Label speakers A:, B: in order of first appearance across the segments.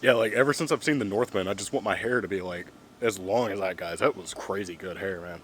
A: Yeah, like ever since I've seen The Northman, I just want my hair to be like as long as that guy's. That was crazy good hair, man.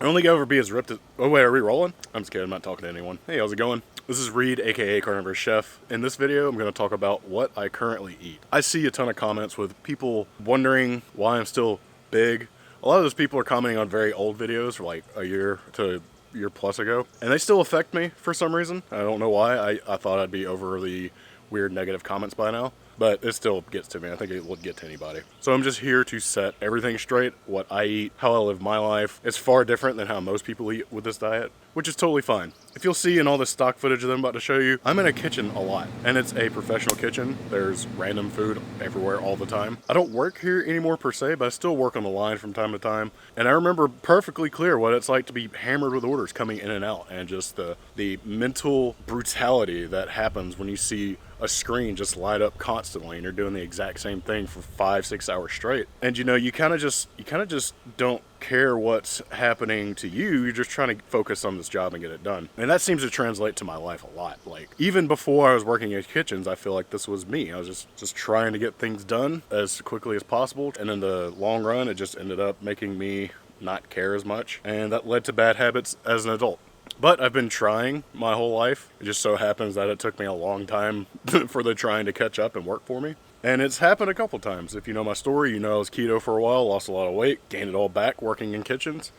A: I only go over be as ripped as. Oh wait, are we rolling? I'm just kidding. I'm not talking to anyone. Hey, how's it going? This is Reed, aka CarnivorousChef. In this video, I'm going to talk about what I currently eat. I see a ton of comments with people wondering why I'm still big. A lot of those people are commenting on very old videos, from like a year to year plus ago, and they still affect me for some reason. I don't know why. I thought I'd be over the weird negative comments by now, but it still gets to me. I think it would get to anybody. So I'm just here to set everything straight. What I eat, how I live my life. It's far different than how most people eat with this diet, which is totally fine. If you'll see in all this stock footage that I'm about to show you, I'm in a kitchen a lot, and it's a professional kitchen. There's random food everywhere all the time. I don't work here anymore per se, but I still work on the line from time to time, and I remember perfectly clear what it's like to be hammered with orders coming in and out, and just the mental brutality that happens when you see a screen just light up constantly and you're doing the exact same thing for 5-6 hours straight. And you kind of just don't care what's happening to you. You're just trying to focus on this job and get it done. And that seems to translate to my life a lot. Like, even before I was working in kitchens, I feel like this was me. I was just trying to get things done as quickly as possible. And in the long run, it just ended up making me not care as much. And that led to bad habits as an adult. But I've been trying my whole life. It just so happens that it took me a long time for the trying to catch up and work for me. And it's happened a couple times. If you know my story, you know I was keto for a while, lost a lot of weight, gained it all back working in kitchens,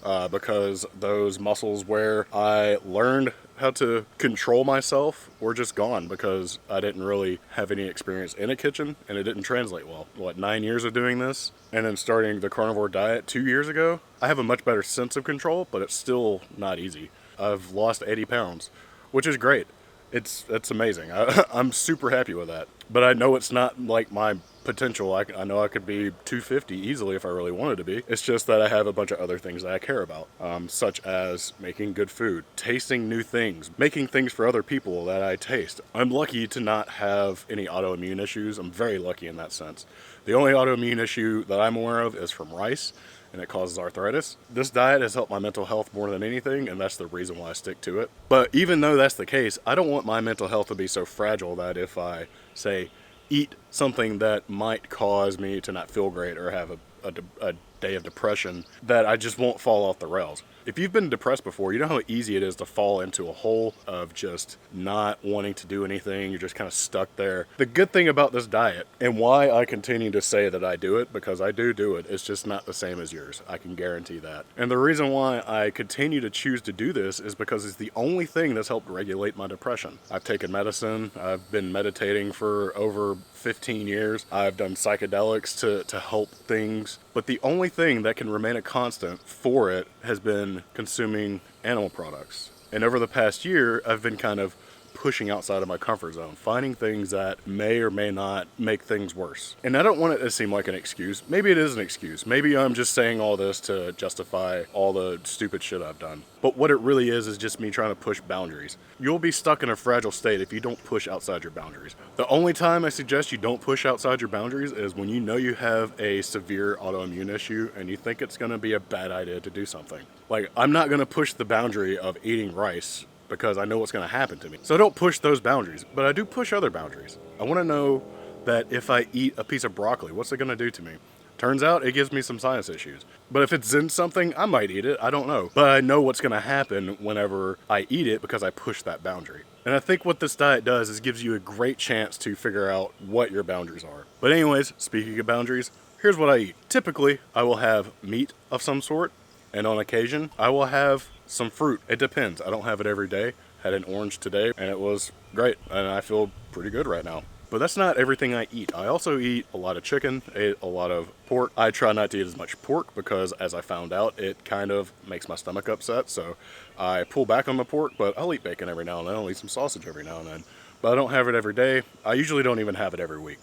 A: because those muscles where I learned how to control myself were just gone because I didn't really have any experience in a kitchen and it didn't translate well. 9 years of doing this and then starting the carnivore diet 2 years ago, I have a much better sense of control, but it's still not easy. I've lost 80 pounds, which is great. It's amazing. I'm super happy with that. But I know it's not like my potential. I know I could be 250 easily if I really wanted to be. It's just that I have a bunch of other things that I care about, such as making good food, tasting new things, making things for other people that I taste. I'm lucky to not have any autoimmune issues. I'm very lucky in that sense. The only autoimmune issue that I'm aware of is from rice, and it causes arthritis. This diet has helped my mental health more than anything, and that's the reason why I stick to it. But even though that's the case, I don't want my mental health to be so fragile that if I, say, eat something that might cause me to not feel great or have a day of depression, that I just won't fall off the rails. If you've been depressed before, you know how easy it is to fall into a hole of just not wanting to do anything. You're just kind of stuck there. The good thing about this diet, and why I continue to say that I do it, because I do it, it's just not the same as yours. I can guarantee that. And the reason why I continue to choose to do this is because it's the only thing that's helped regulate my depression. I've taken medicine. I've been meditating for over 15 years. I've done psychedelics to help things. But the only thing that can remain a constant for it has been consuming animal products. And over the past year, I've been kind of pushing outside of my comfort zone, finding things that may or may not make things worse. And I don't want it to seem like an excuse. Maybe it is an excuse. Maybe I'm just saying all this to justify all the stupid shit I've done. But what it really is just me trying to push boundaries. You'll be stuck in a fragile state if you don't push outside your boundaries. The only time I suggest you don't push outside your boundaries is when you know you have a severe autoimmune issue and you think it's going to be a bad idea to do something. Like, I'm not going to push the boundary of eating rice because I know what's going to happen to me. So I don't push those boundaries, but I do push other boundaries. I want to know that if I eat a piece of broccoli, what's it going to do to me? Turns out it gives me some sinus issues. But if it's in something, I might eat it. I don't know. But I know what's going to happen whenever I eat it because I push that boundary. And I think what this diet does is gives you a great chance to figure out what your boundaries are. But anyways, speaking of boundaries, here's what I eat. Typically, I will have meat of some sort, and on occasion, I will have some fruit. It depends. I don't have it every day. Had an orange today, and it was great, and I feel pretty good right now. But that's not everything I eat. I also eat a lot of chicken, ate a lot of pork. I try not to eat as much pork because, as I found out, it kind of makes my stomach upset. So I pull back on the pork, but I'll eat bacon every now and then. I'll eat some sausage every now and then. But I don't have it every day. I usually don't even have it every week.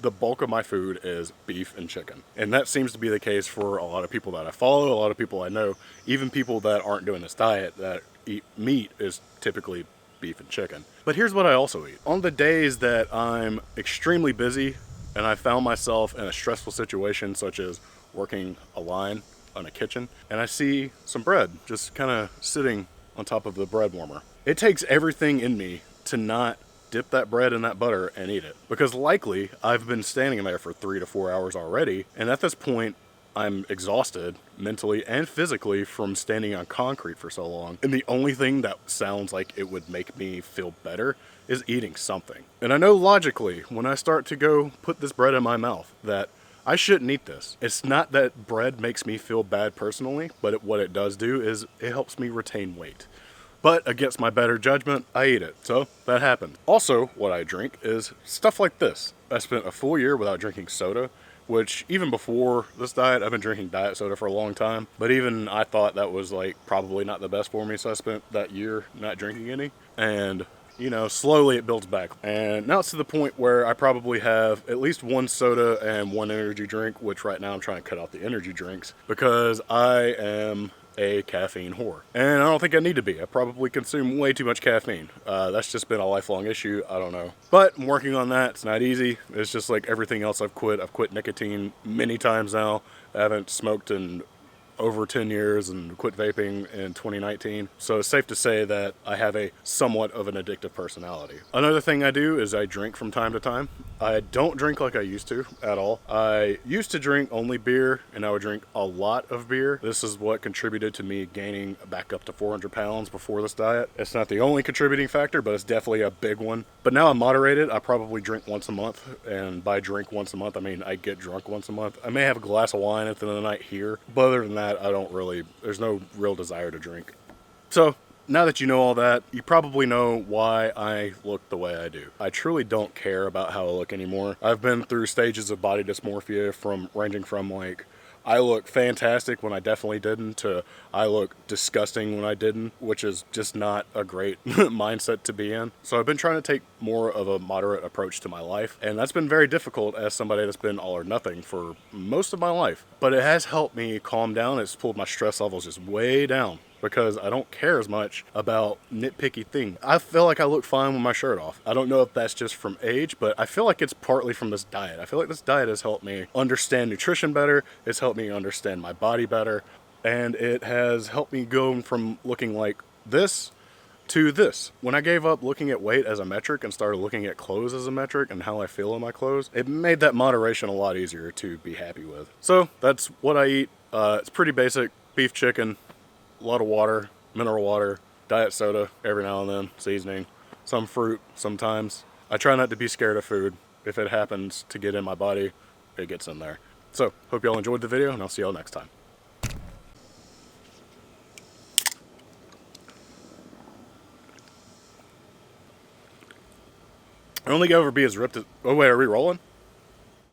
A: The bulk of my food is beef and chicken. And that seems to be the case for a lot of people that I follow, a lot of people I know. Even people that aren't doing this diet that eat meat is typically beef and chicken. But here's what I also eat. On the days that I'm extremely busy and I found myself in a stressful situation, such as working a line on a kitchen, and I see some bread just kind of sitting on top of the bread warmer, it takes everything in me to not dip that bread in that butter and eat it. Because likely, I've been standing there for 3 to 4 hours already, and at this point, I'm exhausted mentally and physically from standing on concrete for so long. And the only thing that sounds like it would make me feel better is eating something. And I know logically, when I start to go put this bread in my mouth, that I shouldn't eat this. It's not that bread makes me feel bad personally, but what it does do is it helps me retain weight. But against my better judgment, I eat it. So that happened. Also, what I drink is stuff like this. I spent a full year without drinking soda, which even before this diet, I've been drinking diet soda for a long time. But even I thought that was like probably not the best for me. So I spent that year not drinking any. And you know, slowly it builds back. And now it's to the point where I probably have at least one soda and one energy drink, which right now I'm trying to cut out the energy drinks because I am a caffeine whore. And I don't think I need to be. I probably consume way too much caffeine. That's just been a lifelong issue. I don't know. But I'm working on that. It's not easy. It's just like everything else I've quit. I've quit nicotine many times now. I haven't smoked in over 10 years and quit vaping in 2019. So it's safe to say that I have a somewhat of an addictive personality. Another thing I do is I drink from time to time. I don't drink like I used to at all. I used to drink only beer and I would drink a lot of beer. This is what contributed to me gaining back up to 400 pounds before this diet. It's not the only contributing factor, but it's definitely a big one. But now I'm moderated. I probably drink once a month. And by drink once a month, I mean I get drunk once a month. I may have a glass of wine at the end of the night here, but other than that, there's no real desire to drink. So now that you know all that, you probably know why I look the way I do. I truly don't care about how I look anymore. I've been through stages of body dysmorphia ranging from like, I look fantastic when I definitely didn't, to I look disgusting when I didn't, which is just not a great mindset to be in. So I've been trying to take more of a moderate approach to my life, and that's been very difficult as somebody that's been all or nothing for most of my life. But it has helped me calm down. It's pulled my stress levels just way down, because I don't care as much about nitpicky things. I feel like I look fine with my shirt off. I don't know if that's just from age, but I feel like it's partly from this diet. I feel like this diet has helped me understand nutrition better. It's helped me understand my body better. And it has helped me go from looking like this to this. When I gave up looking at weight as a metric and started looking at clothes as a metric and how I feel in my clothes, it made that moderation a lot easier to be happy with. So that's what I eat. It's pretty basic. Beef, chicken, a lot of water, mineral water, diet soda every now and then, seasoning, some fruit sometimes. I try not to be scared of food. If it happens to get in my body, it gets in there. So, hope y'all enjoyed the video, and I'll see y'all next time. I only go over be as ripped as... Oh wait, are we rolling?